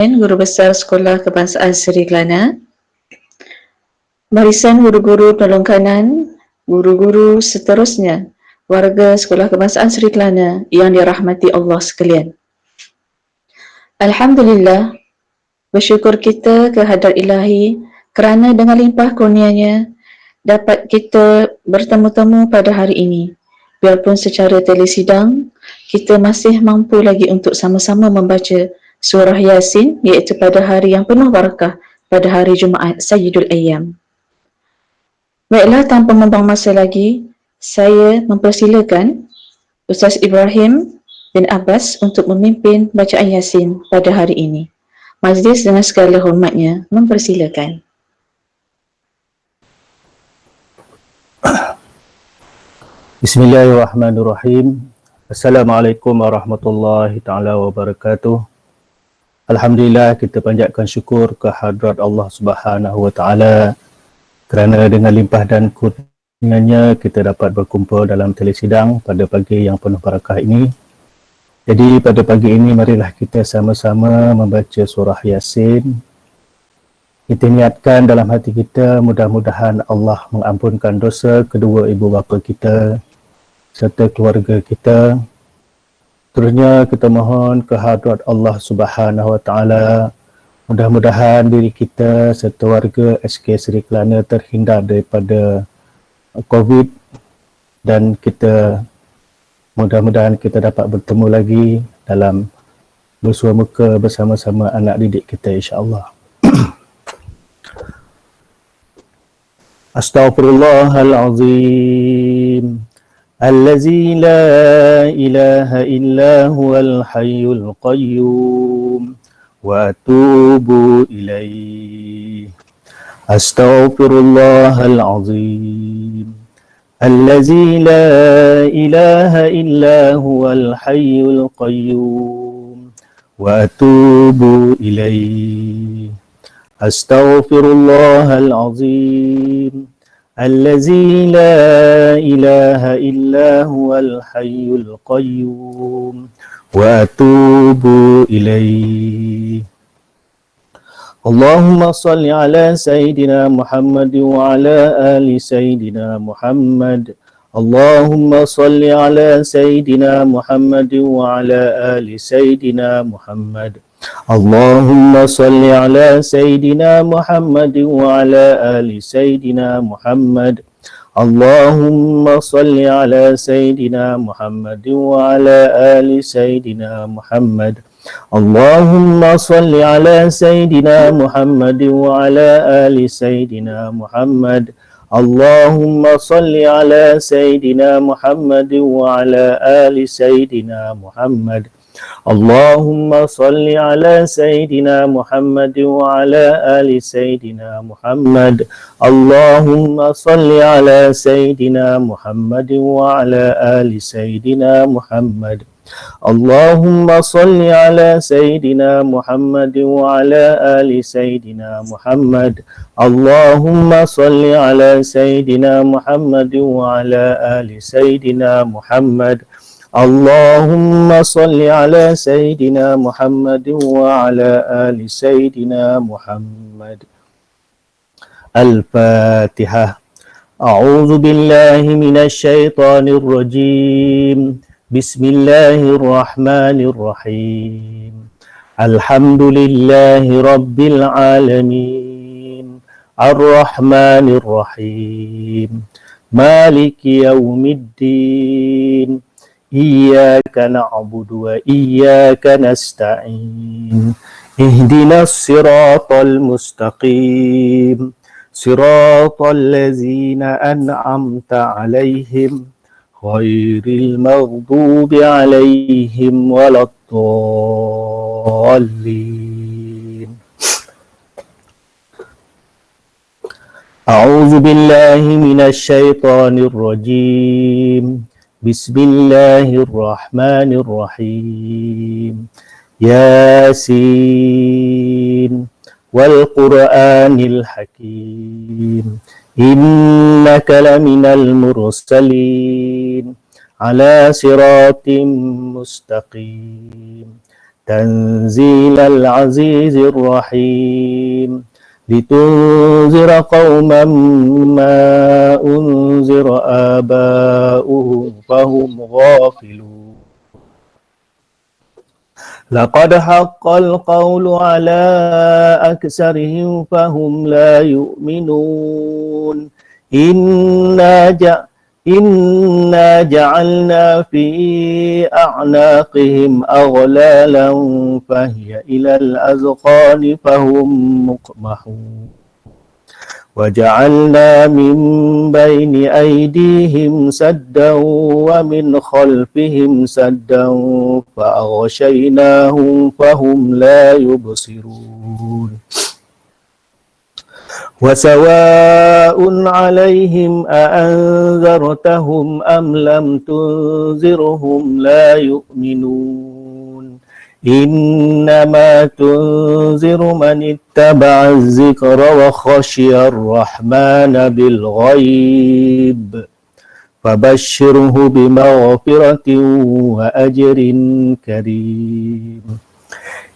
Guru Besar Sekolah Kebangsaan Seri Kelana, barisan guru-guru penolong kanan, guru-guru seterusnya, warga Sekolah Kebangsaan Seri Kelana yang dirahmati Allah sekalian. Alhamdulillah, bersyukur kita kehadrat Ilahi kerana dengan limpah kurnianya dapat kita bertemu-temu pada hari ini. Biarpun secara telesidang, kita masih mampu lagi untuk sama-sama membaca surah Yasin, iaitu pada hari yang penuh barakah, pada hari Jumaat Sayyidul Ayyam. Baiklah, tanpa membuang masa lagi, saya mempersilakan Ustaz Ibrahim bin Abbas untuk memimpin bacaan Yasin pada hari ini. Majlis dengan segala hormatnya mempersilakan. Bismillahirrahmanirrahim. Assalamualaikum warahmatullahi ta'ala wabarakatuh. Alhamdulillah, kita panjatkan syukur ke hadrat Allah Subhanahu wa ta'ala kerana dengan limpah dan kurnianya kita dapat berkumpul dalam telesidang pada pagi yang penuh barakah ini. Jadi pada pagi ini marilah kita sama-sama membaca surah Yasin. Kita niatkan dalam hati kita, mudah-mudahan Allah mengampunkan dosa kedua ibu bapa kita serta keluarga kita. Terusnya kita mohon ke hadrat Allah Subhanahu wa ta'ala, mudah-mudahan diri kita serta warga SK Seri Kelana terhindar daripada COVID, dan kita mudah-mudahan kita dapat bertemu lagi dalam bersua muka bersama-sama anak didik kita, insya-Allah. Astaghfirullahalazim. الذي لا إله إلا هو الحي القيوم وأتوب إليه. أستغفر الله العظيم الذي لا إله إلا هو الحي القيوم وأتوب إليه. أستغفر الله العظيم الذي لا إله إلا هو الحي القيوم وأتوب إليه. اللهم صل على سيدنا محمد وعلى آل سيدنا محمد. اللهم صل على سيدنا محمد وعلى آل سيدنا محمد. اللهم صل على سيدنا محمد وعلى آل سيدنا محمد. اللهم صل على سيدنا محمد وعلى آل سيدنا محمد. اللهم صل على سيدنا محمد وعلى آل سيدنا محمد. اللهم صل على سيدنا محمد وعلى آل سيدنا محمد. اللهم صل على سيدنا محمد وعلى آل سيدنا محمد. اللهم صل على سيدنا محمد وعلى آل سيدنا محمد. اللهم صل على سيدنا محمد وعلى آل سيدنا محمد. اللهم صل على سيدنا محمد وعلى آل سيدنا محمد. اللهم صل على سيدنا محمد وعلى آل سيدنا محمد. الفاتحة. أعوذ بالله من الشيطان الرجيم. بسم الله الرحمن الرحيم. الحمد لله رب العالمين. الرحمن الرحيم. مالك يوم الدين. إياك نعبد وإياك نستعين. اهدنا الصراط المستقيم. صراط الذين أنعمت عليهم غير المغضوب عليهم ولا الضالين. أعوذ بالله من الشيطان الرجيم. بسم الله الرحمن الرحيم. ياسين والقرآن الحكيم. إنك لمن المرسلين على صراط مستقيم. تنزيل العزيز الرحيم لتنذر قوما ما أنذر آباؤهم فهم غافلون لقد حق القول على أكثرهم فهم لا يؤمنون إنا جعلنا في أعناقهم أغلالا فهي إلى الأذقان فهم مقمحون وجعلنا من بين أيديهم سدا ومن خلفهم سدا فأغشيناهم فهم لا يبصرون وسواء عليهم أأنذرتهم أم لم تنذرهم لا يؤمنون إنما تنذر من اتبع الذكر وخشي الرحمن بالغيب فبشره بمغفرة وأجر كريم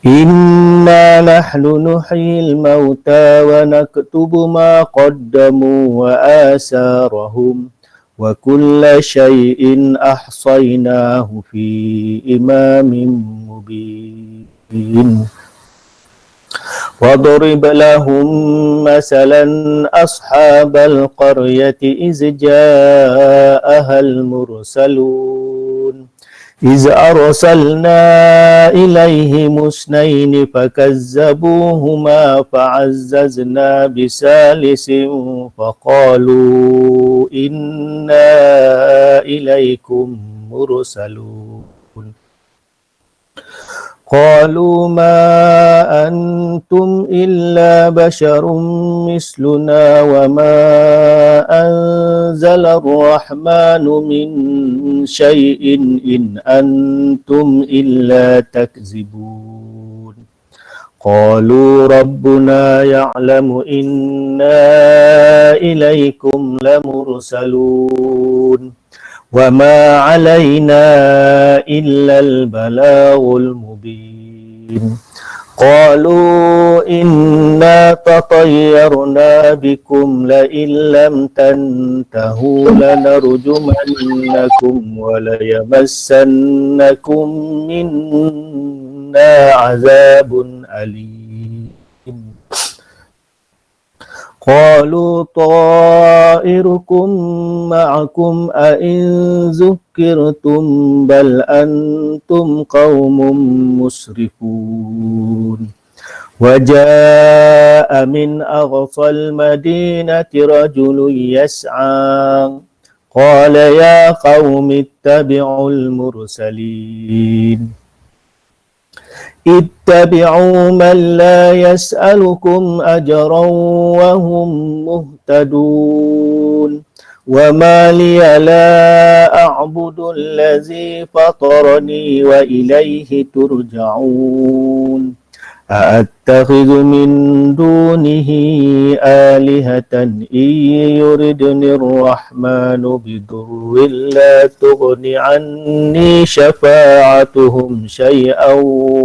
إنا نحن نحيي الموتى ونكتب ما قدموا وآثارهم وكل شيء أحصيناه في إمام مبين واضرب لهم مثلا أصحاب القرية إذ جاءها المرسلون إذ أرسلنا إليهم اثنين فكذبوهما فعززنا بثالث فقالوا إنا إليكم مرسلون قالوا ما أنتم إلا بشر مثلنا وما أنزل الرحمن من شيء إن أنتم إلا تكذبون قالوا ربنا يعلم إنا إليكم لمرسلون وما علينا إلا البلاغ المبين قالوا إنا تطيرنا بكم لئن لم تنتهوا لنرجمنكم وليمسنكم منا عذاب أليم قالوا طائركم معكم أئن ذكرتم بل أنتم قوم مسرفون وجاء من أقصى المدينة رجل يسعى قال يا قوم اتبعوا المرسلين اتبعوا من لا يسألكم أجرا وهم مهتدون وما لي لا أعبد الذي فطرني وإليه ترجعون أأتخذ من دونه آلهة إن يردني الرحمن بضر لا تغن عني شفاعتهم شيئا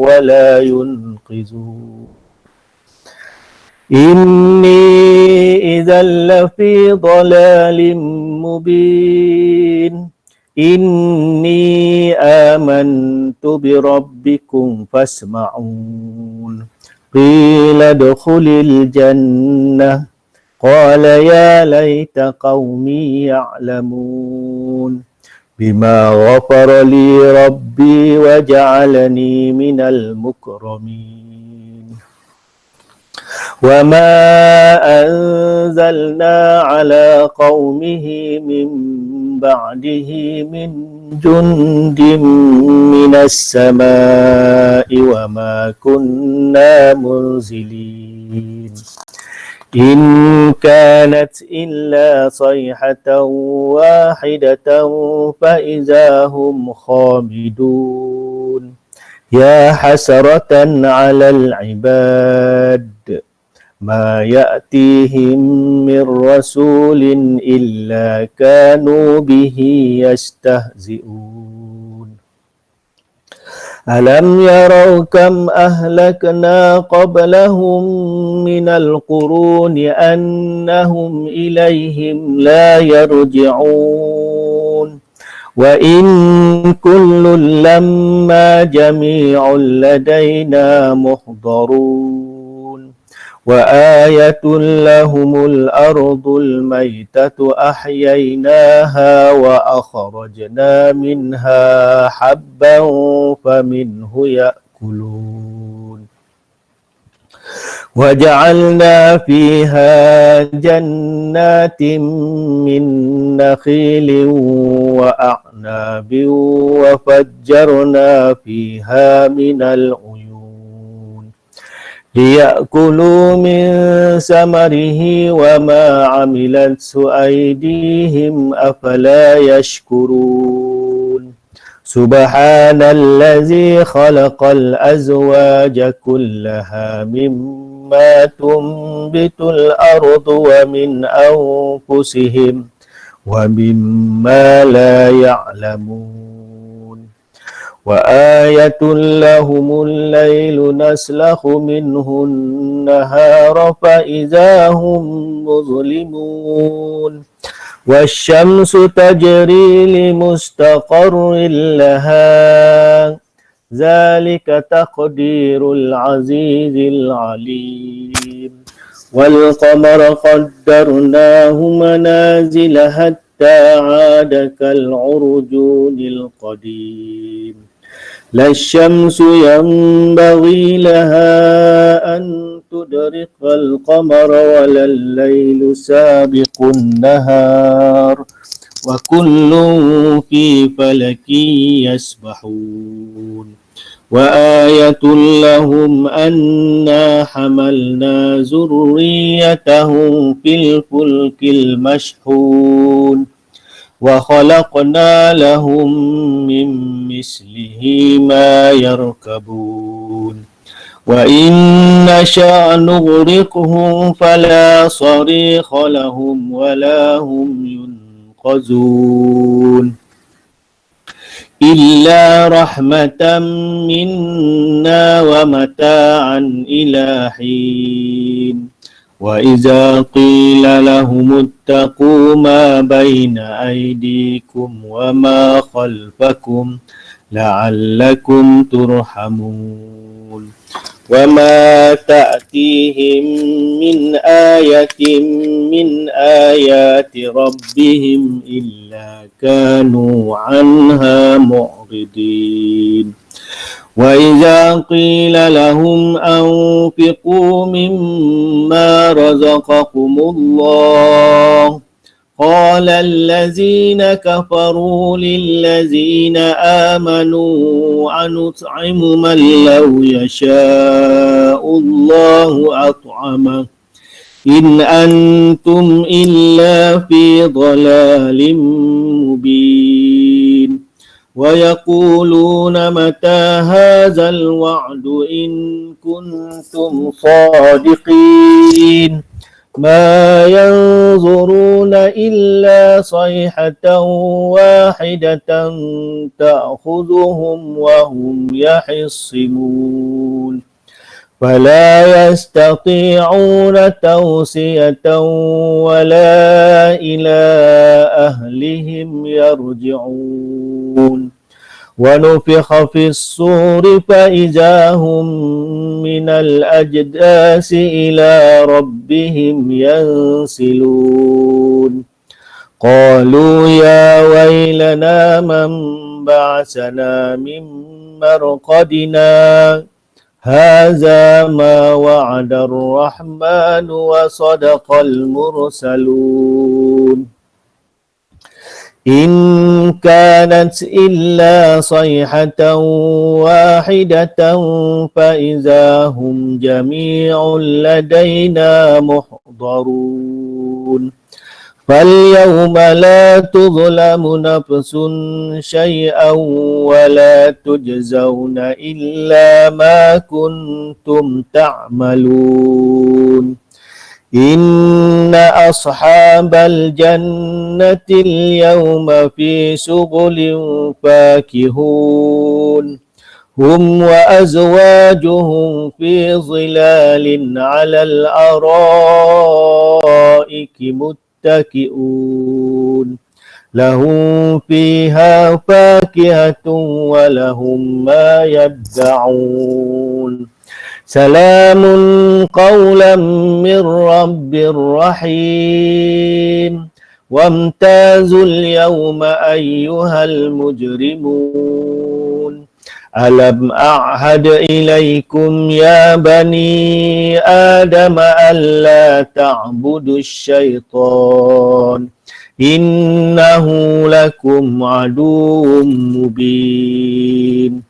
ولا ينقذون إني إذا لفي ضلال مبين إني آمنت بربكم فاسمعون قيل ادخل الجنة قال يا ليت قومي يعلمون بما غفر لي ربي وجعلني من المكرمين وما أنزلنا على قومه من بعده من جند من السماء وما كنا منزلين إن كانت إلا صيحة واحدة فإذا هم خامدون يا حسرة على العباد ما يأتيهم من رسول إلا كانوا به يستهزئون ألم يروا كم أهلكنا قبلهم من القرون أنهم إليهم لا يرجعون وإن كل لما جميع لدينا محضرون وآية لهم الأرض الميتة أحييناها وأخرجنا منها حبا فمنه يأكلون وجعلنا فيها جنات من نخيل وأعناب وفجرنا فيها من العيون ليأكلوا من ثمره وما عملته أيديهم أفلا يشكرون سبحان الذي خلق الأزواج كلها مما تنبت الأرض ومن أنفسهم ومما لا يعلمون وآية لهم الليل نسلخ منه النهار فإذا هم مظلمون والشمس تجري لمستقر لها ذلك تقدير العزيز العليم والقمر قدرناه منازل حتى عاد كالعرجون القديم لا الشمس ينبغي لها أن تدرك القمر ولا الليل سابق النهار وكل في فلك يسبحون وآية لهم أنا حملنا ذريتهم في الفلك المشحون وخلقنا لهم من مثله ما يركبون وإن نشأ نغرقهم فلا صريخ لهم ولا هم ينقذون إلا رحمة منا ومتاعا إلى حين وإذا قيل لهم اتقوا ما بين أيديكم وما خلفكم لعلكم ترحمون وما تأتيهم من آية من آيات ربهم إلا كانوا عنها معرضين وإذا قيل لهم أنفقوا مما رزقكم الله قال الذين كفروا للذين آمنوا أنطعم من لو يشاء الله أطعمه إن أنتم إلا في ضلال مبين ويقولون متى هذا الوعد إن كنتم صادقين ما ينظرون إلا صيحة واحدة تأخذهم وهم يحصمون فلا يستطيعون توصية ولا إلى أهلهم يرجعون ونفخ في الصور فإذا هم من الأجداث إلى ربهم ينسلون قالوا يا ويلنا من بعثنا من مرقدنا هذا ما وعد الرحمن وصدق المرسلون إن كانت إلا صيحة واحدة فإذا هم جميع لدينا محضرون فاليوم لا تظلم نفس شيئا ولا تجزون إلا ما كنتم تعملون إن أصحاب الجنة اليوم في شغل فاكهون هم وأزواجهم في ظلال على الأرائك متكئون لهم فيها فاكهة ولهم ما يدعون سلام قولا من رب رحيم وامتازوا اليوم أيها المجرمون ألم أعهد إليكم يا بني آدم ألا تعبدوا الشيطان إنه لكم عدو مبين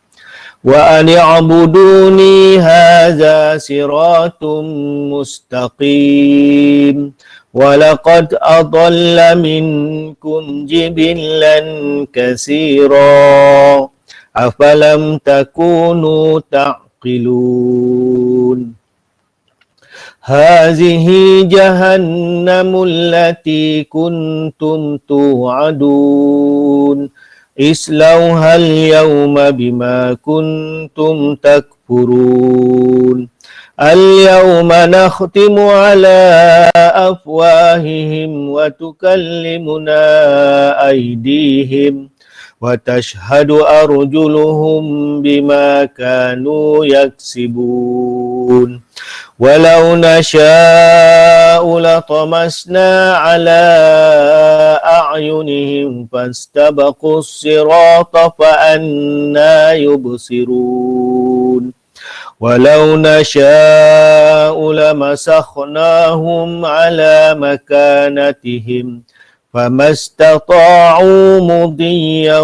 وأن اعبدوني هذا صراط مستقيم ولقد أضل منكم جبلا كثيرا أفلم تكونوا تعقلون هذه جهنم التي كنتم توعدون اصلوها اليوم بما كنتم تكفرون اليوم نختم على أفواههم وتكلمنا أيديهم وتشهد أرجلهم بما كانوا يكسبون ولو نشاء لطمسنا على أعينهم فاستبقوا الصراط فأنى يبصرون ولو نشاء لمسخناهم على مكانتهم فما استطاعوا مضيا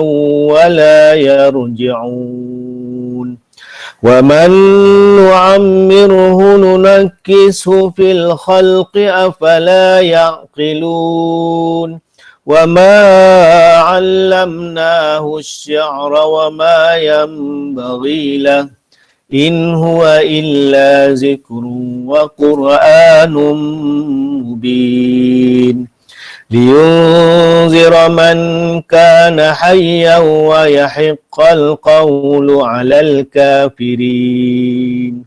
ولا يرجعون ومن نعمره ننكسه في الخلق أفلا يعقلون وما علمناه الشعر وما ينبغي له إن هو إلا ذكر وقرآن مبين لينذر من كان حيا ويحق القول على الكافرين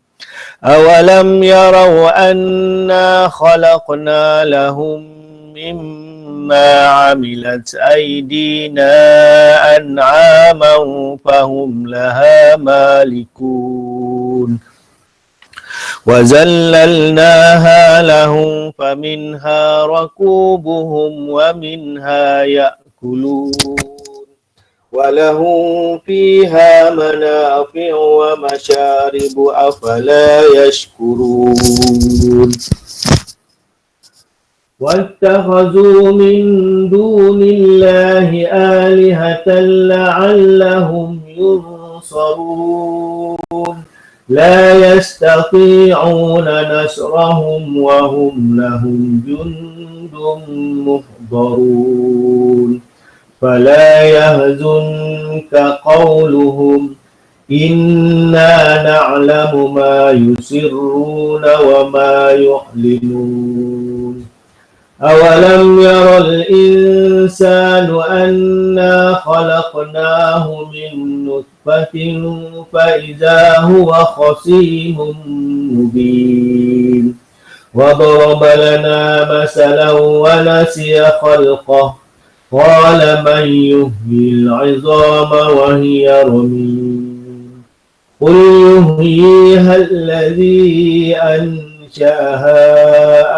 أولم يروا أنا خلقنا لهم مما عملت أيدينا أنعاما فهم لها مالكون وذللناها لهم فمنها ركوبهم ومنها يأكلون ولهم فيها منافع ومشارب أفلا يشكرون واتخذوا من دون الله آلهة لعلهم ينصرون لا يستطيعون نصرهم وهم لهم جند محضرون فلا يحزنك قولهم إنا نعلم ما يسرون وما يعلنون أولم ير الإنسان أنا خلقناه من نطفة فإذا هو خصيم مبين وضرب لنا مثلا ونسي خلقه قال من يحيي العظام وهي رميم قل يحييها الذي أنشأها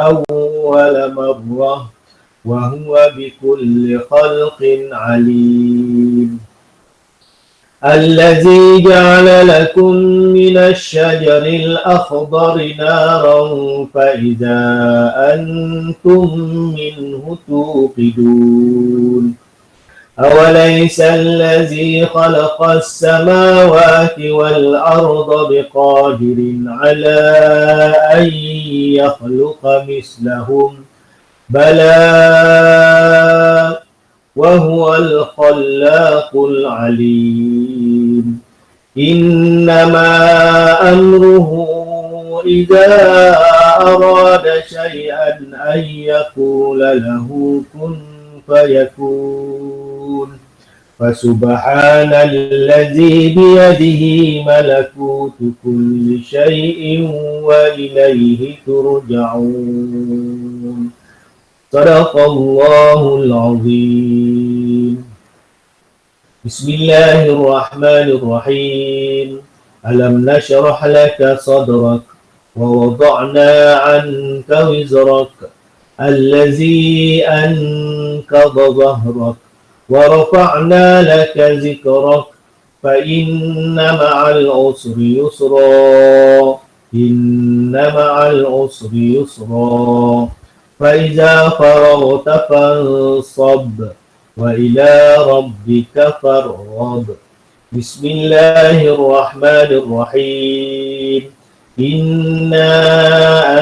أول مرة وهو بكل خلق عليم الذي جعل لكم من الشجر الأخضر نارا فإذا أنتم منه توقدون أوليس الذي خلق السماوات والأرض بقادر على أن يخلق مثلهم بلى وهو الخلاق العليم إنما أمره إذا أراد شيئا أن يقول له كن فيكون فسبحان الذي بيده ملكوت كل شيء وإليه ترجعون. صدق الله العظيم. بسم الله الرحمن الرحيم. ألم نشرح لك صدرك ووضعنا عنك وزرك الذي أنقض ظهرك ورفعنا لك ذكرك فإن مع العسر يسرا إن مع العسر يسرا فإذا فرغت فانصب وإلى ربك فارغب. بسم الله الرحمن الرحيم. إنا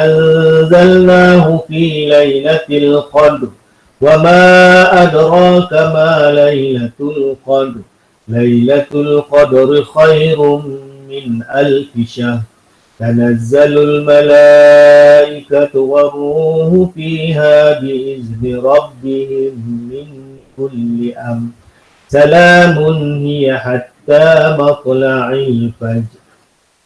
أنزلناه في ليلة القدر وما أدراك ما ليلة القدر. ليلة القدر خير من 1000 شهر. تنزل الملائكة والروح فيها بإذن ربهم من كل أمر. سلام هي حتى مطلع الفجر.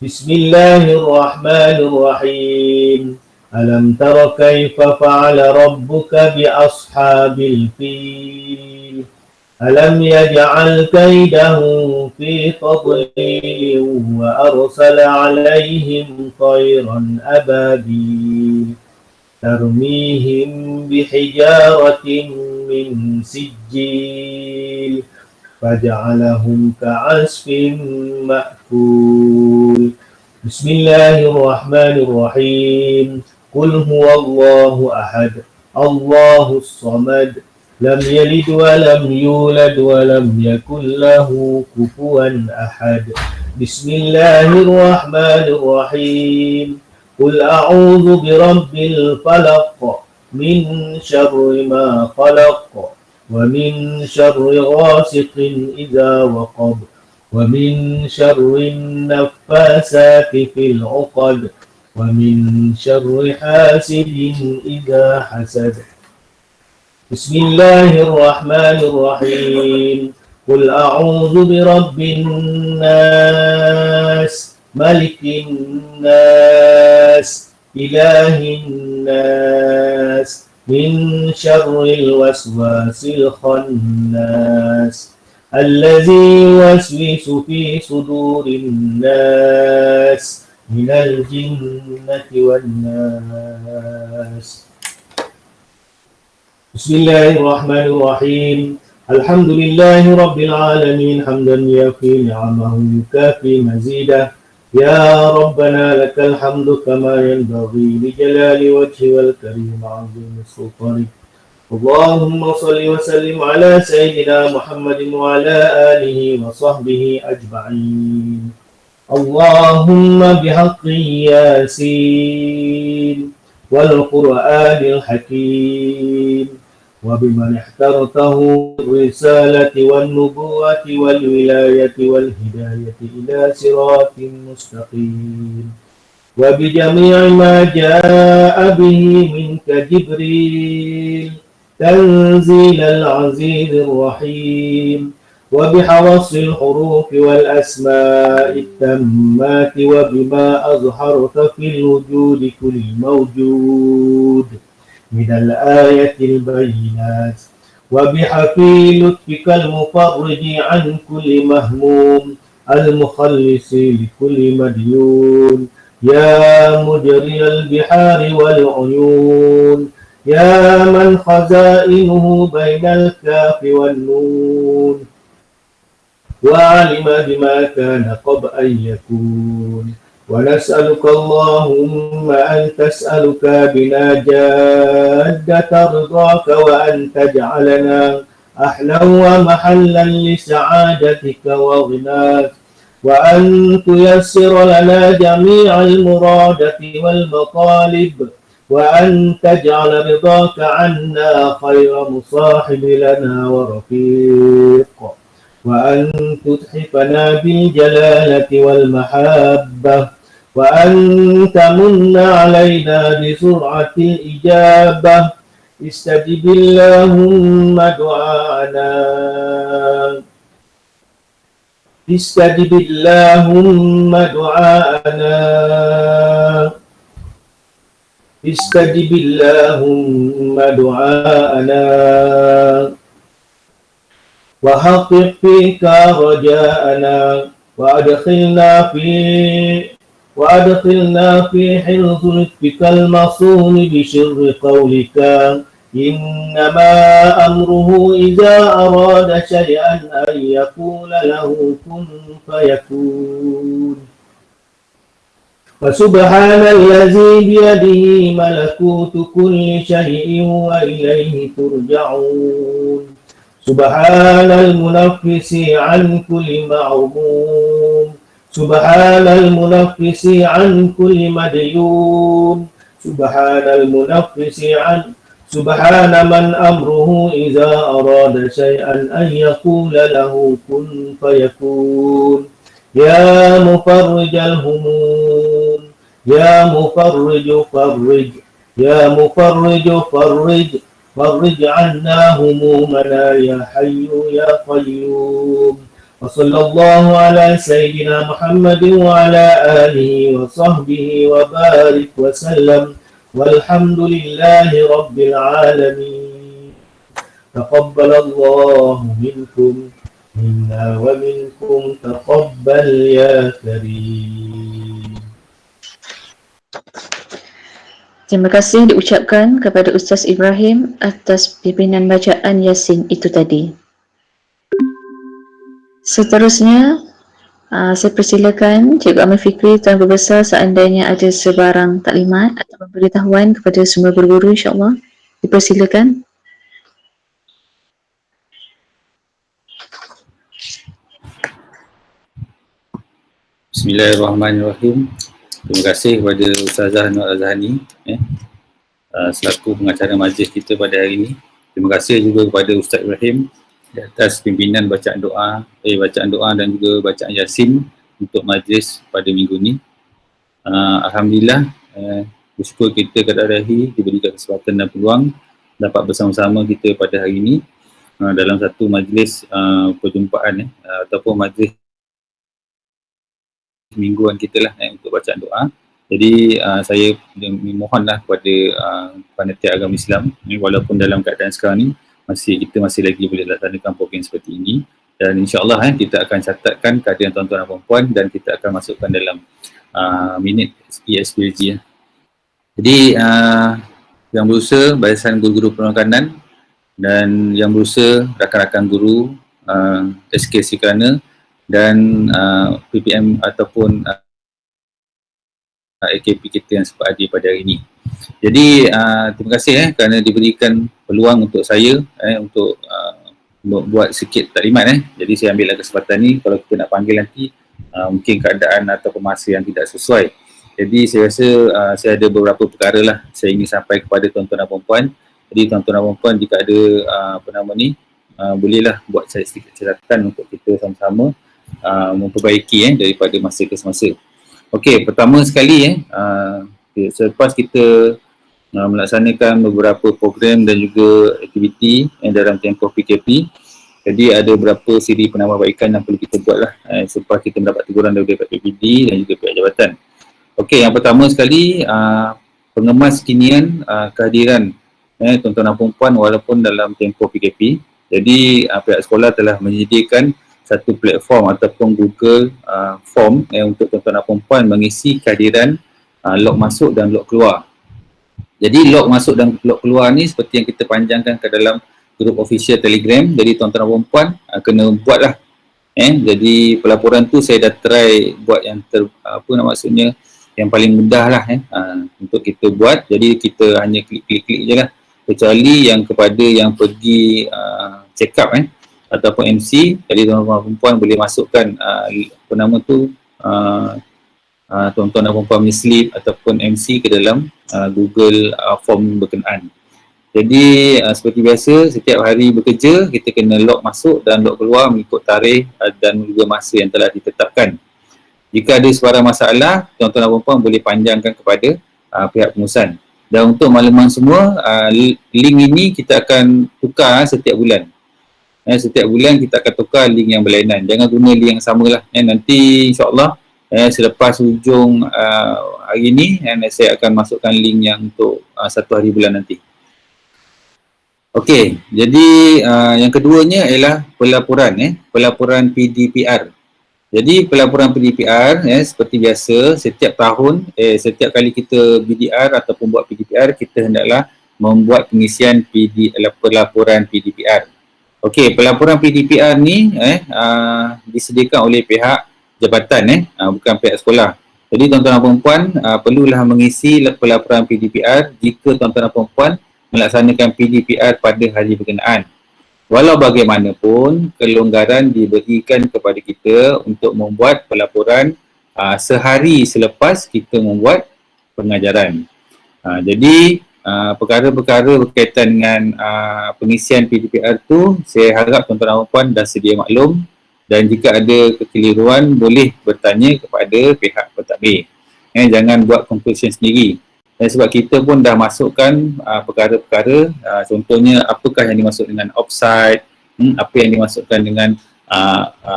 بسم الله الرحمن الرحيم. ألم تر كيف فعل ربك بأصحاب الفيل. ألم يجعل كيدهم في تضليل وأرسل عليهم طيرا أبابيل ترميهم بحجارة من سجيل فجعلهم كعصف مأكول. بسم الله الرحمن الرحيم. قل هو الله أحد الله الصمد لم يلد ولم يولد ولم يكن له كفوا أحد. بسم الله الرحمن الرحيم. قل أعوذ برب الفلق من شر ما خلق ومن شر غاسق إذا وقب ومن شر النفاسات في العقد ومن شر حاسد إذا حسد. بسم الله الرحمن الرحيم. قل أعوذ برب الناس ملك الناس إله الناس من شر الوسواس الخناس الذي يوسوس في صدور الناس من الجنة والناس. بسم الله الرحمن الرحيم. الحمد لله رب العالمين حمدا يكفي نعمه يكافي مزيده. يا ربنا لك الحمد كما ينبغي لجلال وجهه والكريم عظيم سلطانك. اللهم صل وسلم على سيدنا محمد وعلى آله وصحبه أجمعين. اللهم بحق ياسين والقرآن الحكيم وبمن اخترته الرسالة والنبوة والولاية والهداية إلى صراط مستقيم وبجميع ما جاء به منك جبريل تنزيل العزيز الرحيم وبحرص الحروف والأسماء التامات وبما أظهرت في الوجود كل موجود من الآية البينات وبحفي لطفك المفرج عن كل مهموم المخلص لكل مديون يا مجري البحار والعيون يا من خزائنه بين الكاف والنون وعلم بما كان قبل أن يكون. ونسألك اللهم أن تسألك بنا جادة رضاك وأن تجعلنا أهلا ومحلا لسعادتك وغناك وأن تيسر لنا جميع المرادة والمطالب وأن تجعل رضاك عنا خير مصاحب لنا ورفيق وأن تتحفنا بالجلالة والمحبة وأن تمن علينا بسرعة الإجابة. استجب اللهم دعاءنا استجب اللهم دعاءنا استجب اللهم دعاءنا وحقق فيك رجاءنا وأدخلنا في حرز لطفك المصون بشر قولك إنما أمره إذا أراد شيئا أن يقول له كن فيكون فسبحان الذي بيده ملكوت كل شيء وإليه ترجعون سبحان المنفس عن كل معموم سبحان المنفس عن كل مديون سبحان من أمره إذا أراد شيئا أن يقول له كن فيكون يا مفرج الهموم يا مفرج فرج عنا همومنا يا حي يا قيوم وصلى الله على سيدنا محمد وعلى آله وصحبه وبارك وسلم والحمد لله رب العالمين تقبل الله منكم منا ومنكم تقبل يا كريم. Terima kasih diucapkan kepada Ustaz Ibrahim atas pimpinan bacaan Yasin itu tadi. Seterusnya, saya persilakan Cikgu Amir Fikri Tuan Guru Besar seandainya ada sebarang taklimat atau pemberitahuan kepada semua guru-guru, insya-Allah. Dipersilakan. Bismillahirrahmanirrahim. Terima kasih kepada Ustazah Nur Azhani selaku pengacara majlis kita pada hari ini. Terima kasih juga kepada Ustaz Ibrahim di atas pimpinan bacaan doa dan juga bacaan Yasin untuk majlis pada minggu ini. Alhamdulillah, bersyukur kita kepada Ilahi diberikan kesempatan dan peluang dapat bersama-sama kita pada hari ini dalam satu majlis perjumpaan ataupun majlis mingguan kita lah untuk bacaan doa. Jadi saya mohonlah kepada panitia agama Islam walaupun dalam keadaan sekarang ni kita masih lagi boleh laksanakan program seperti ini, dan insya-Allah kita akan catatkan kehadiran tuan-tuan dan puan-puan dan kita akan masukkan dalam minit ESPLG. Jadi yang berusaha barisan guru-guru perkanan dan yang berusaha rakan-rakan guru SK Sikrana dan PPM ataupun AKP kita yang sempat hadir pada hari ini. Jadi terima kasih kerana diberikan peluang untuk saya untuk buat sikit taklimat. Jadi saya ambillah kesempatan ni, kalau kita nak panggil nanti mungkin keadaan atau masa yang tidak sesuai. Jadi saya rasa saya ada beberapa perkara lah saya ingin sampai kepada tuan-tuan dan puan-puan. Jadi tuan-tuan dan puan-puan jika ada bolehlah buat saya sedikit catatan untuk kita sama-sama memperbaiki daripada masa ke semasa. Okey, pertama sekali selepas kita melaksanakan beberapa program dan juga aktiviti dalam tempoh PKP, jadi ada beberapa siri penambahbaikan yang perlu kita buat lah selepas kita mendapat teguran daripada PPD dan juga pihak jabatan. Okey, yang pertama sekali pengemas kinian kehadiran tuan-tuan dan puan-puan walaupun dalam tempoh PKP. Jadi pihak sekolah telah menyediakan satu platform ataupun Google form untuk tuan-tuan dan puan-puan mengisi kehadiran log masuk dan log keluar. Jadi log masuk dan log keluar ni seperti yang kita panjangkan ke dalam grup official Telegram. Jadi tuan-tuan dan puan-puan kena buatlah. Jadi pelaporan tu saya dah try buat yang maksudnya yang paling mudah lah untuk kita buat. Jadi kita hanya klik-klik je lah, kecuali yang kepada yang pergi check up ataupun MC. Jadi tuan-tuan dan puan boleh masukkan tuan-tuan dan puan punya slip ataupun MC ke dalam Google form berkenaan. Jadi seperti biasa setiap hari bekerja kita kena log masuk dan log keluar mengikut tarikh dan juga masa yang telah ditetapkan. Jika ada sebarang masalah, tuan-tuan dan puan boleh panjangkan kepada pihak pengurusan. Dan untuk makluman semua, link ini kita akan tukar setiap bulan. Setiap bulan kita akan tukar link yang berlainan. Jangan guna link yang samalah. Nanti insyaAllah selepas hujung hari ni saya akan masukkan link yang untuk 1 hari bulan nanti. Okey, jadi yang keduanya ialah pelaporan PDPR. Jadi pelaporan PDPR seperti biasa setiap tahun setiap kali kita BDR ataupun buat PDPR, kita hendaklah membuat pengisian pelaporan PDPR. Okey, pelaporan PDPR ni disediakan oleh pihak jabatan bukan pihak sekolah. Jadi tuan-tuan dan puan-puan perlulah mengisi pelaporan PDPR jika tuan-tuan dan puan-puan melaksanakan PDPR pada hari berkenaan. Walau bagaimanapun, kelonggaran diberikan kepada kita untuk membuat pelaporan sehari selepas kita membuat pengajaran. Jadi perkara-perkara berkaitan dengan pengisian PDPR tu, saya harap tuan-tuan dan puan dah sedia maklum, dan jika ada kekeliruan boleh bertanya kepada pihak pentadbir. Jangan buat conclusion sendiri. Sebab kita pun dah masukkan perkara-perkara, contohnya apakah yang dimaksud dengan offside, apa yang dimaksudkan dengan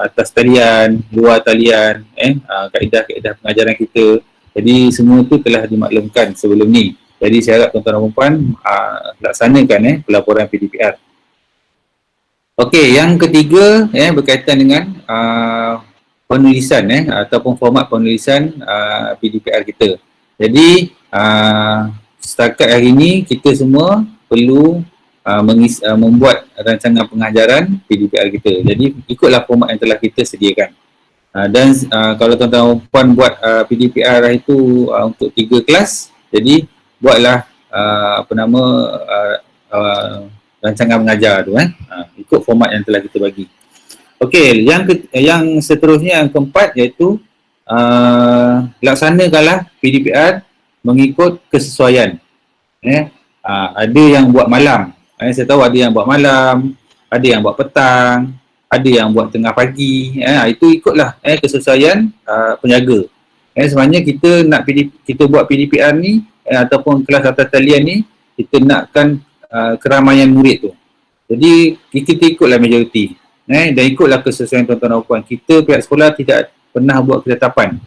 atas talian, luar talian, kaedah-kaedah pengajaran kita. Jadi semua itu telah dimaklumkan sebelum ni. Jadi saya harap tuan-tuan dan puan laksanakan pelaporan PDPR. Okey, yang ketiga berkaitan dengan penulisan ataupun format penulisan PDPR kita. Jadi setakat hari ini kita semua perlu membuat rancangan pengajaran PDPR kita. Jadi ikutlah format yang telah kita sediakan. Dan kalau tuan-tuan dan puan buat PDPR itu untuk 3 kelas, jadi buatlah rancangan mengajar tu ikut format yang telah kita bagi. Okey, yang seterusnya yang keempat iaitu laksanakanlah PDPR mengikut kesesuaian. Ada yang buat malam. Saya tahu ada yang buat malam, ada yang buat petang, ada yang buat tengah pagi. Itu ikutlah kesesuaian penjaga. Sebenarnya kita buat PDPR ni ataupun kelas atas talian ni, kita nakkan keramaian murid tu. Jadi kita ikutlah majoriti. Dan ikutlah kesesuaian tuan-tuan dan puan. Kita pihak sekolah tidak pernah buat ketetapan.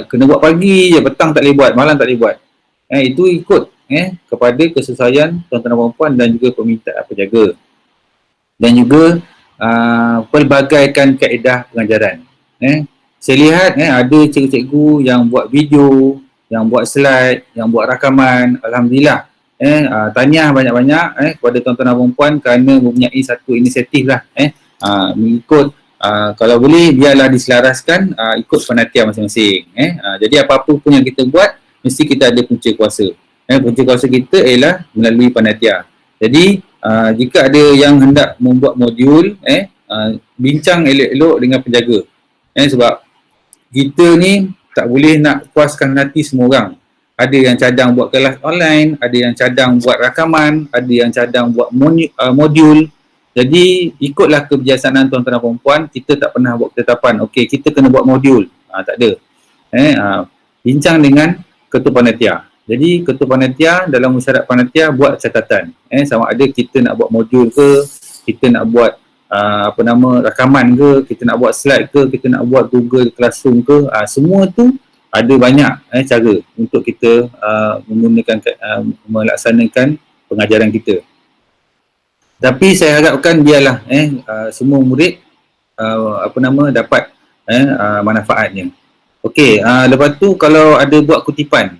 Kena buat pagi je, petang tak boleh buat, malam tak boleh buat. Itu ikut kepada kesesuaian tuan-tuan dan puan dan juga permintaan penjaga. Dan juga pelbagaikan kaedah pengajaran. Saya lihat ada cikgu-cikgu yang buat video, yang buat slide, yang buat rakaman. Alhamdulillah. Tahniah banyak-banyak kepada tuan-tuan dan puan kerana mempunyai satu inisiatif lah mengikut kalau boleh biarlah diselaraskan ikut panitia masing-masing. Jadi apa-apa pun yang kita buat mesti kita ada punca kuasa. Punca kuasa kita ialah melalui panitia. Jadi jika ada yang hendak membuat modul, bincang elok-elok dengan penjaga. Sebab kita ni tak boleh nak puaskan hati semua orang. Ada yang cadang buat kelas online, ada yang cadang buat rakaman, ada yang cadang buat modul. Jadi ikutlah kebijaksanaan tuan-tuan dan puan, kita tak pernah buat ketetapan, okey kita kena buat modul. Tak ada. Bincang dengan ketua panitia. Jadi ketua panitia dalam syarat panitia buat catatan. Sama ada kita nak buat modul ke, kita nak buat rakaman ke, kita nak buat slide ke, kita nak buat Google Classroom ke, semua tu ada banyak cara untuk kita menggunakan melaksanakan pengajaran kita. Tapi saya harapkan biarlah semua murid dapat manfaatnya. Okey, lepas tu kalau ada buat kutipan,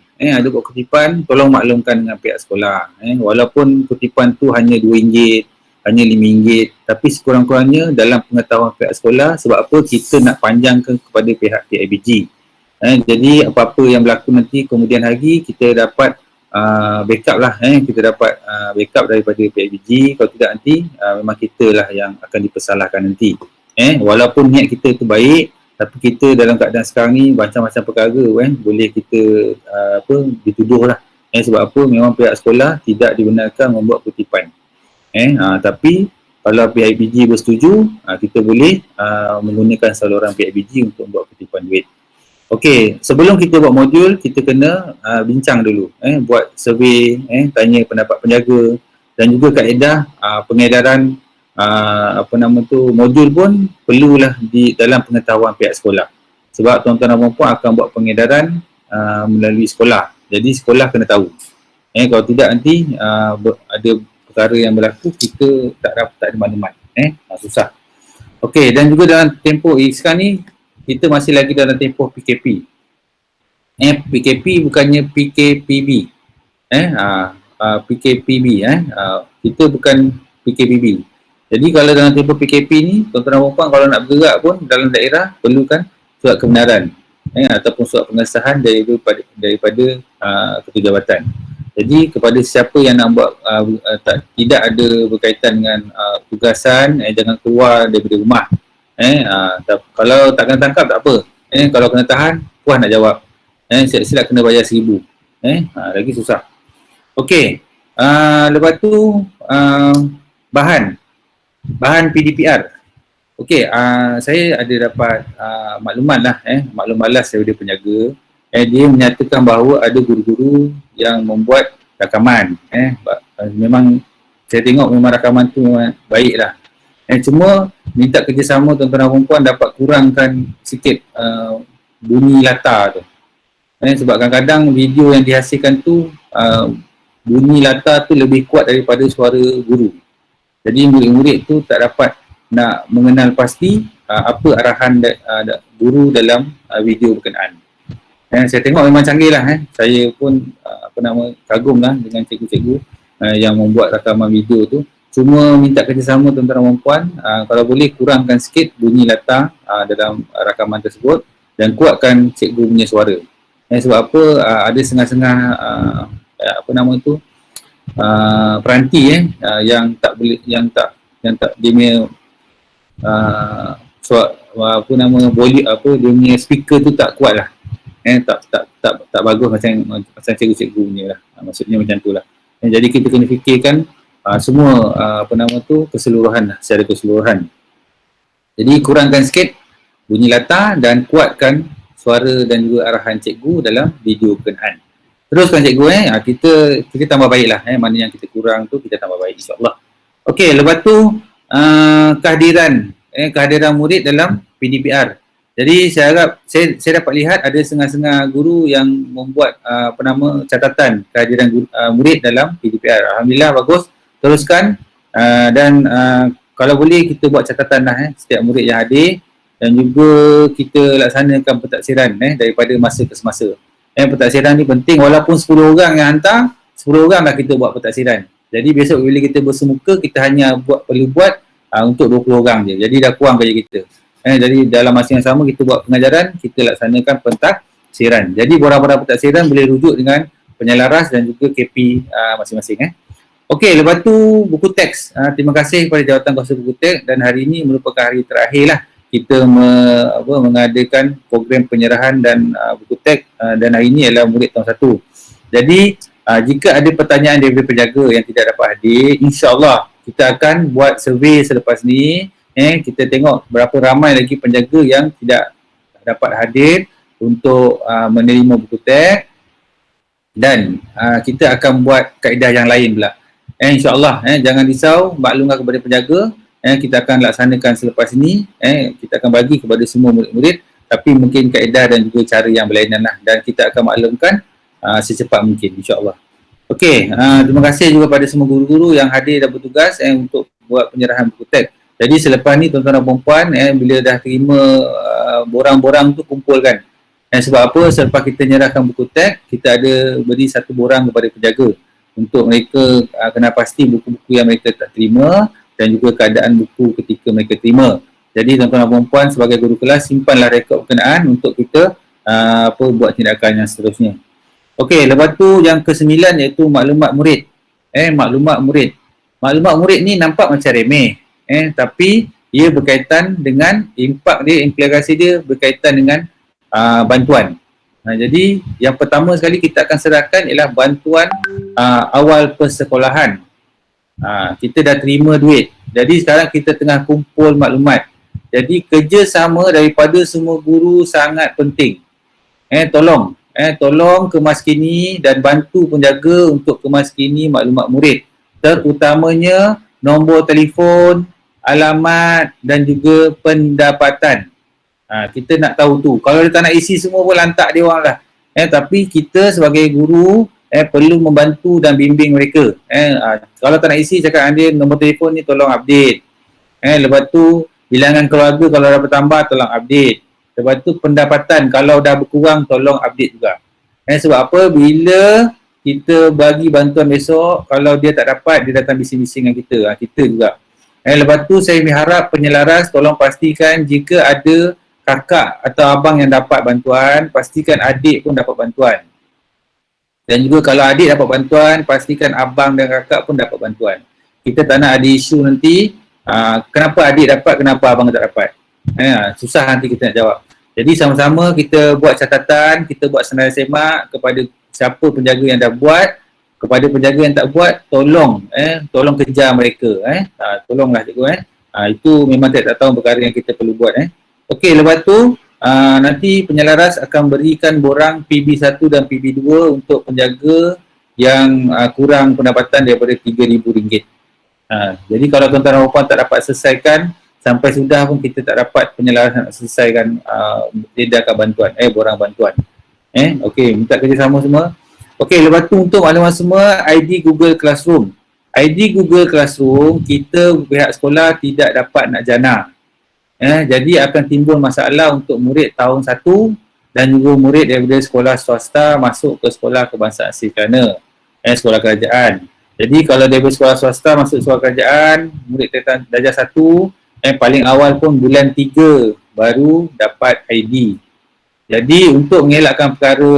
tolong maklumkan dengan pihak sekolah. Walaupun kutipan tu hanya RM2, hanya RM5, tapi sekurang-kurangnya dalam pengetahuan pihak sekolah, sebab apa kita nak panjangkan kepada pihak PIBG. Jadi apa-apa yang berlaku nanti kemudian hari kita dapat backup lah, kita dapat backup daripada PIBG. Kalau tidak nanti memang kita lah yang akan dipersalahkan nanti. Walaupun niat kita tu baik, tapi kita dalam keadaan sekarang ni macam-macam perkara boleh kita dituduh lah. Sebab apa, memang pihak sekolah tidak dibenarkan membuat kutipan. Tapi kalau PIBG bersetuju, kita boleh menggunakan saluran PIBG untuk membuat kutipan duit. Okey, sebelum kita buat modul, kita kena bincang dulu, buat survey, tanya pendapat penjaga dan juga kaedah pengedaran modul pun perlulah di dalam pengetahuan pihak sekolah. Sebab tuan-tuan dan puan-puan akan buat pengedaran melalui sekolah. Jadi sekolah kena tahu. Kalau tidak nanti ada perkara yang berlaku, kita tak ada maklumat. Susah. Okey, dan juga dalam tempoh sekarang ni kita masih lagi dalam tempoh PKP. PKP bukannya PKPB. PKPB. Kita bukan PKPB. Jadi kalau dalam tempoh PKP ni, tuan-tuan dan puan-puan kalau nak bergerak pun dalam daerah perlukan surat kebenaran ataupun surat pengesahan daripada ketua jabatan. Jadi kepada siapa yang nak buat tidak ada berkaitan dengan tugasan, jangan keluar daripada rumah. Kalau tak kena tangkap tak apa. Kalau kena tahan, puas nak jawab. Silap kena bayar 1,000. Lagi susah. Okey. Lepas tu bahan PDPR. Okey, saya ada dapat maklumat lah, maklum balas daripada penjaga. Dia menyatakan bahawa ada guru-guru yang membuat rakaman. Memang saya tengok memang rakaman tu baik lah. Cuma minta kerjasama tuan-tuan dan puan-puan dapat kurangkan sikit bunyi latar tu. Sebab kadang-kadang video yang dihasilkan tu bunyi latar tu lebih kuat daripada suara guru. Jadi murid-murid tu tak dapat nak mengenal pasti apa arahan guru dalam video berkenaan. Saya tengok memang canggih lah. Saya pun kagum lah dengan cikgu-cikgu yang membuat rakaman video tu. Cuma minta kerjasama tuan-tuan dan puan-puan, kalau boleh kurangkan sikit bunyi latar dalam rakaman tersebut dan kuatkan cikgu punya suara. Sebab apa, ada setengah-setengah peranti yang tak boleh, yang tak dia punya dia punya speaker tu tak kuat lah. Tak bagus macam cikgu-cikgu punya lah. Maksudnya macam tu lah. Jadi kita kena fikirkan semua keseluruhan lah, secara keseluruhan. Jadi kurangkan sikit bunyi latar dan kuatkan suara dan juga arahan cikgu dalam video berkenaan. Teruskan cikgu, kita tambah baik lah. Mana yang kita kurang tu kita tambah baik, insyaAllah. Okey, lepas tu kehadiran murid dalam PDPR. Jadi saya harap, saya dapat lihat ada setengah-setengah guru yang membuat catatan kehadiran murid dalam PDPR. Alhamdulillah, bagus. Teruskan dan kalau boleh kita buat catatan lah setiap murid yang hadir, dan juga kita laksanakan pentaksiran daripada masa ke semasa. Pentaksiran ni penting, walaupun 10 orang yang hantar, 10 orang dah kita buat pentaksiran. Jadi besok bila kita bersemuka, kita hanya perlu buat untuk 20 orang je. Jadi dah kurang kerja kita. Jadi dalam masa yang sama kita buat pengajaran, kita laksanakan pentaksiran. Jadi borang-borang pentaksiran boleh rujuk dengan penyelaras dan juga KP masing-masing. Okey, lepas tu buku teks. Terima kasih kepada Jawatan Kuasa Buku Teks, dan hari ini merupakan hari terakhir lah kita mengadakan program penyerahan dan buku teks, dan hari ini adalah murid tahun 1. Jadi jika ada pertanyaan daripada penjaga yang tidak dapat hadir, insya-Allah kita akan buat survey selepas ni. Kita tengok berapa ramai lagi penjaga yang tidak dapat hadir untuk menerima buku teks, dan kita akan buat kaedah yang lain pula. InsyaAllah, jangan risau, maklumkan kepada penjaga. Kita akan laksanakan selepas ini. Kita akan bagi kepada semua murid-murid, tapi mungkin kaedah dan juga cara yang berlainan lah, dan kita akan maklumkan secepat mungkin, insyaAllah. Okey, terima kasih juga pada semua guru-guru yang hadir dan bertugas untuk buat penyerahan buku teks. Jadi selepas ni tuan-tuan dan puan-puan, bila dah terima borang-borang tu, kumpulkan. Sebab apa? Selepas kita nyerahkan buku teks, kita ada beri satu borang kepada penjaga untuk mereka kena pasti buku-buku yang mereka tak terima dan juga keadaan buku ketika mereka terima. Jadi tuan-tuan dan puan-puan, sebagai guru kelas, simpanlah rekod berkenaan untuk kita buat tindakan yang seterusnya. Okey, lepas tu yang ke-9 iaitu maklumat murid. Maklumat murid. Maklumat murid ni nampak macam remeh, tapi ia berkaitan dengan impak dia, implikasi dia berkaitan dengan bantuan. Jadi yang pertama sekali kita akan serahkan ialah bantuan awal persekolahan. Kita dah terima duit. Jadi sekarang kita tengah kumpul maklumat. Jadi kerjasama daripada semua guru sangat penting. Tolong kemaskini dan bantu penjaga untuk kemaskini maklumat murid. Terutamanya nombor telefon alamat dan juga pendapatan. Kita nak tahu tu. Kalau dia tak nak isi semua pun lantak dia orang lah. Tapi kita sebagai guru perlu membantu dan bimbing mereka. Kalau tak nak isi, cakap dengan dia nombor telefon ni tolong update. Lepas tu bilangan keluarga kalau dah bertambah tolong update. Lepas tu pendapatan kalau dah berkurang tolong update juga. Sebab apa? Bila kita bagi bantuan besok, kalau dia tak dapat, dia datang bising-bising dengan kita. Kita juga. Lepas tu saya harap penyelaras tolong pastikan jika ada kakak atau abang yang dapat bantuan, pastikan adik pun dapat bantuan. Dan juga kalau adik dapat bantuan, pastikan abang dan kakak pun dapat bantuan. Kita tak nak ada isu nanti, kenapa adik dapat, kenapa abang tak dapat. Susah nanti kita nak jawab. Jadi sama-sama kita buat catatan, kita buat senarai semak kepada siapa penjaga yang dah buat, kepada penjaga yang tak buat, tolong kejar mereka. Tolonglah cikgu. Itu memang tak tahu perkara yang kita perlu buat. Okey, lepas tu nanti penyelaras akan berikan borang PB1 dan PB2 untuk penjaga yang kurang pendapatan daripada RM3,000. Jadi kalau tuan-tuan dan puan tak dapat selesaikan, sampai sudah pun kita tak dapat penyelaras nak selesaikan edarkan bantuan, borang bantuan. Okey, minta kerjasama semua. Okey, lepas tu untuk maklumat semua, ID Google Classroom. ID Google Classroom, kita pihak sekolah tidak dapat nak jana. Jadi akan timbul masalah untuk murid tahun 1 dan juga murid daripada sekolah swasta masuk ke sekolah kebangsaan Sri Lanka, sekolah kerajaan. Jadi kalau daripada sekolah swasta masuk sekolah kerajaan, murid darjah 1, paling awal pun bulan 3 baru dapat ID. Jadi untuk mengelakkan perkara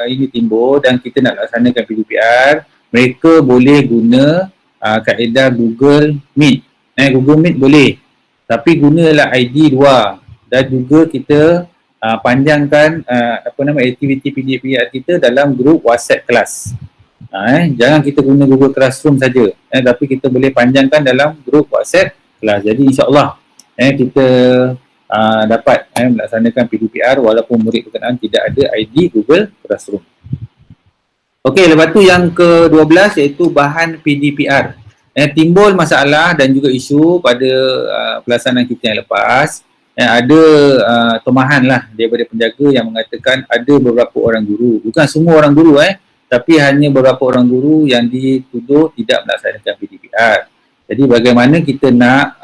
ini timbul dan kita nak laksanakan PDPR, mereka boleh guna kaedah Google Meet. Google Meet boleh. Tapi gunalah ID luar dan juga kita panjangkan aktiviti PDPR kita dalam grup WhatsApp kelas. Jangan kita guna Google Classroom saja, tapi kita boleh panjangkan dalam grup WhatsApp kelas. Jadi insya-Allah kita dapat melaksanakan PDPR walaupun murid berkenaan tidak ada ID Google Classroom. Okey, lepas tu yang ke-12 iaitu bahan PDPR. Timbul masalah dan juga isu pada pelaksanaan kita yang lepas. Ada tomahan lah daripada penjaga yang mengatakan ada beberapa orang guru, bukan semua orang guru tapi hanya beberapa orang guru yang dituduh tidak melaksanakan PDPR. Jadi bagaimana kita nak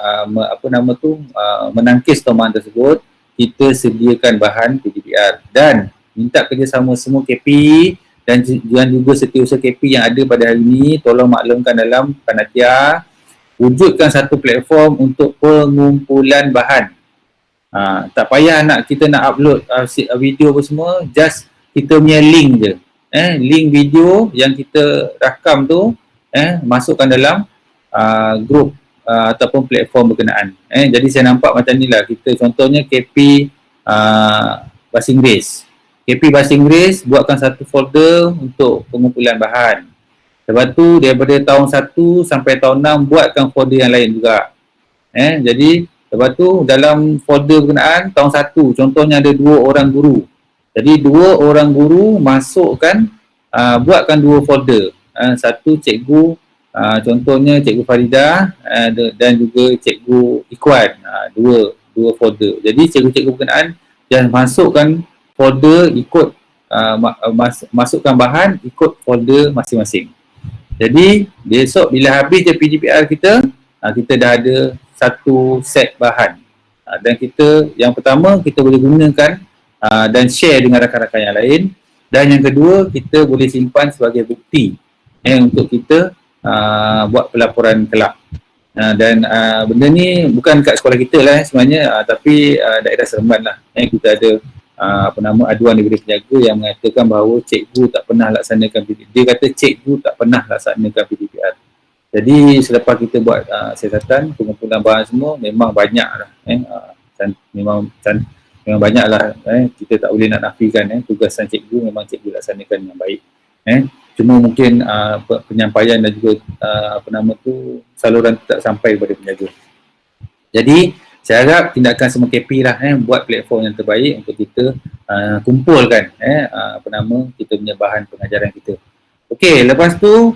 menangkis tomahan tersebut, kita sediakan bahan PDPR dan minta kerjasama semua KP dan juga setiausaha KP yang ada pada hari ini, tolong maklumkan dalam panitia, wujudkan satu platform untuk pengumpulan bahan. Tak payah kita nak upload video apa semua, just kita punya link je. Link video yang kita rakam tu masukkan dalam grup ataupun platform berkenaan. Jadi saya nampak macam ni lah, kita contohnya KP Bahasa Inggeris. KP Bahasa Inggeris buatkan satu folder untuk pengumpulan bahan. Lepas tu daripada tahun 1 sampai tahun 6 buatkan folder yang lain juga. Jadi lepas tu dalam folder berkenaan tahun 1 contohnya ada 2 orang guru. Jadi 2 orang guru masukkan buatkan 2 folder. Satu cikgu contohnya cikgu Farida dan juga cikgu Ikhwan. Dua folder. Jadi cikgu-cikgu berkenaan jangan masukkan folder ikut masukkan bahan ikut folder masing-masing. Jadi besok bila habis je PDPR kita dah ada satu set bahan. Dan kita yang pertama kita boleh gunakan dan share dengan rakan-rakan yang lain, dan yang kedua kita boleh simpan sebagai bukti untuk kita buat pelaporan kelak. Dan benda ni bukan kat sekolah kita lah sebenarnya, tapi daerah Seremban lah. Kita ada aduan daripada penjaga yang mengatakan bahawa cikgu tak pernah laksanakan PDPR. Dia kata cikgu tak pernah laksanakan PDPR. Jadi selepas kita buat siasatan pengumpulan bahan semua, memang banyak lah memang banyak lah kita tak boleh nak nafikan tugasan cikgu memang cikgu laksanakan dengan baik. Cuma mungkin penyampaian dan juga saluran tak sampai kepada penjaga. Jadi saya harap tindakan semua KP lah buat platform yang terbaik untuk kita kumpulkan kita punya bahan pengajaran kita. Okey, lepas tu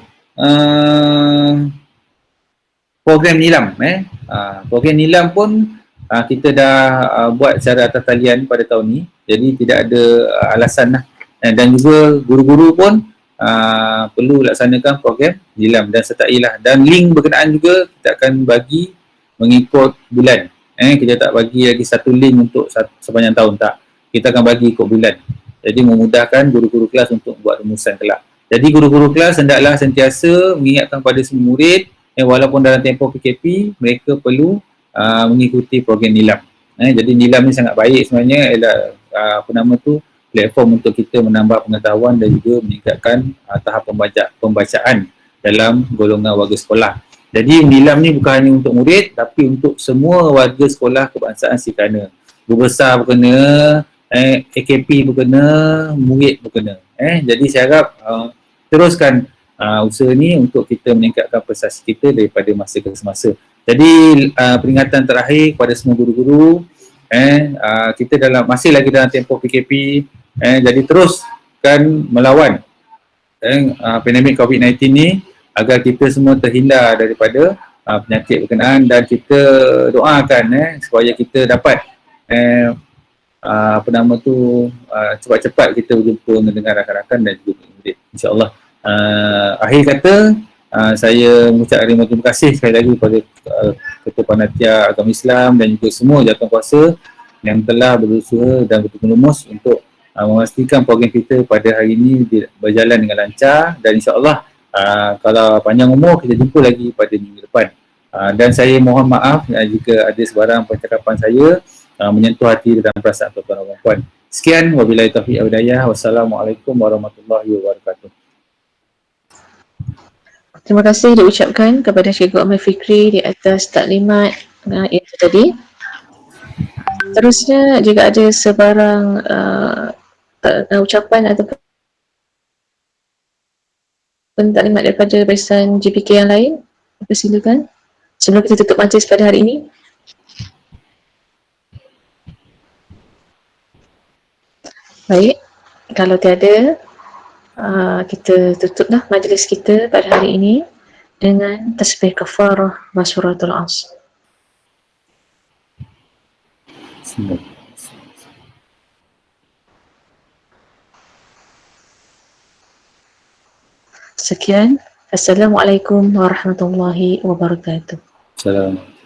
program nilam Program nilam pun kita dah buat secara atas talian pada tahun ni, jadi tidak ada alasan lah. Dan juga guru-guru pun perlu laksanakan program nilam dan sertailah, dan link berkenaan juga kita akan bagi mengikut bulan. Kita tak bagi lagi satu link untuk sepanjang tahun, tak. Kita akan bagi ikut bulan. Jadi memudahkan guru-guru kelas untuk buat rumusan kelak. Jadi guru-guru kelas hendaklah sentiasa mengingatkan pada semua murid, walaupun dalam tempoh PKP, mereka perlu mengikuti program nilam. Jadi nilam ni sangat baik sebenarnya, ialah platform untuk kita menambah pengetahuan dan juga meningkatkan tahap pembacaan dalam golongan warga sekolah. Jadi nilam ni bukan hanya untuk murid, tapi untuk semua warga sekolah kebangsaan Sri-Kerana. Guru besar berkena, AKP berkena, murid berkena. Jadi saya harap teruskan usaha ni untuk kita meningkatkan prestasi kita daripada masa ke semasa. Jadi peringatan terakhir kepada semua guru-guru, kita masih lagi dalam tempoh PKP, jadi teruskan melawan pandemik COVID-19 ni agar kita semua terhindar daripada penyakit berkenaan, dan kita doakan supaya kita dapat cepat-cepat kita berjumpa dengan rakan-rakan dan juga murid, insya-Allah. Akhir kata, saya mengucapkan terima kasih sekali lagi kepada Ketua Panitia Agama Islam dan juga semua jawatankuasa yang telah berusaha dan betul-betul lumus untuk memastikan program kita pada hari ini berjalan dengan lancar, dan insya-Allah kalau panjang umur kita jumpa lagi pada minggu depan. Dan saya mohon maaf jika ada sebarang percakapan saya menyentuh hati dan perasaan tuan-tuan dan puan. Sekian, wabillahi taufiq wal hidayah. Wassalamualaikum warahmatullahi wabarakatuh. Terima kasih diucapkan kepada Cikgu Ahmad Fikri di atas taklimat itu tadi. Terusnya, jika ada sebarang ucapan ataupun taklimat daripada barisan JPK yang lain, persilakan sebelum kita tutup majlis pada hari ini. Baik, kalau tiada, kita tutuplah majlis kita pada hari ini dengan tasbih kafarah wa suratul Asr. Sekian, Assalamualaikum warahmatullahi wabarakatuh. Assalamualaikum.